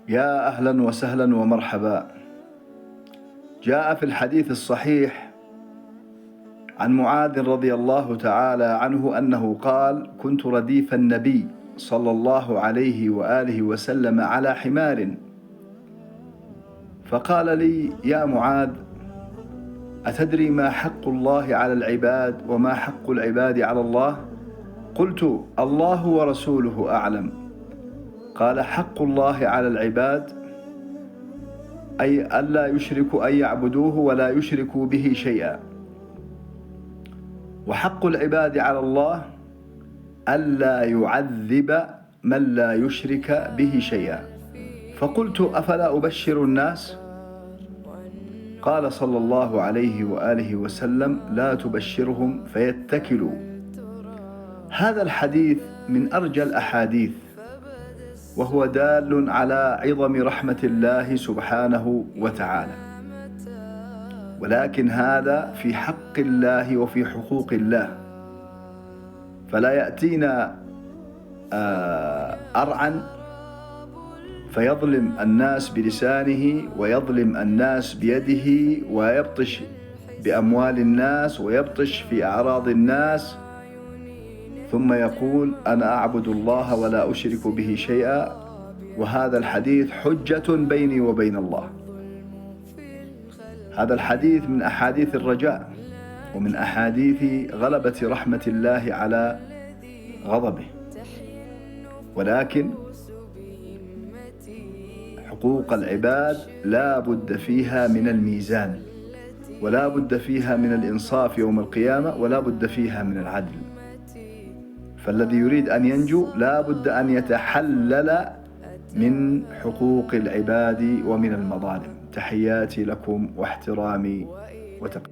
يا أهلا وسهلا ومرحبا. جاء في الحديث الصحيح عن معاذ رضي الله تعالى عنه أنه قال: كنت رديف النبي صلى الله عليه وآله وسلم على حمار، فقال لي: يا معاذ، أتدري ما حق الله على العباد وما حق العباد على الله؟ قلت: الله ورسوله أعلم. قال: حق الله على العباد أي ألا يشركوا، أن يعبدوه ولا يشركوا به شيئا، وحق العباد على الله ألا يعذب من لا يشرك به شيئا. فقلت: أفلا أبشر الناس؟ قال صلى الله عليه وآله وسلم: لا تبشرهم فيتكلوا. هذا الحديث من أرجى الأحاديث، وهو دال على عظم رحمة الله سبحانه وتعالى، ولكن هذا في حق الله وفي حقوق الله، فلا يأتينا أرعا فيظلم الناس بلسانه ويظلم الناس بيده ويبطش بأموال الناس ويبطش في أعراض الناس، ثم يقول: أنا أعبد الله ولا أشرك به شيئا، وهذا الحديث حجة بيني وبين الله. هذا الحديث من أحاديث الرجاء ومن أحاديث غلبة رحمة الله على غضبه، ولكن حقوق العباد لا بد فيها من الميزان، ولا بد فيها من الإنصاف يوم القيامة، ولا بد فيها من العدل. فالذي يريد أن ينجو لا بد أن يتحلل من حقوق العباد ومن المظالم. تحياتي لكم واحترامي وتقديري.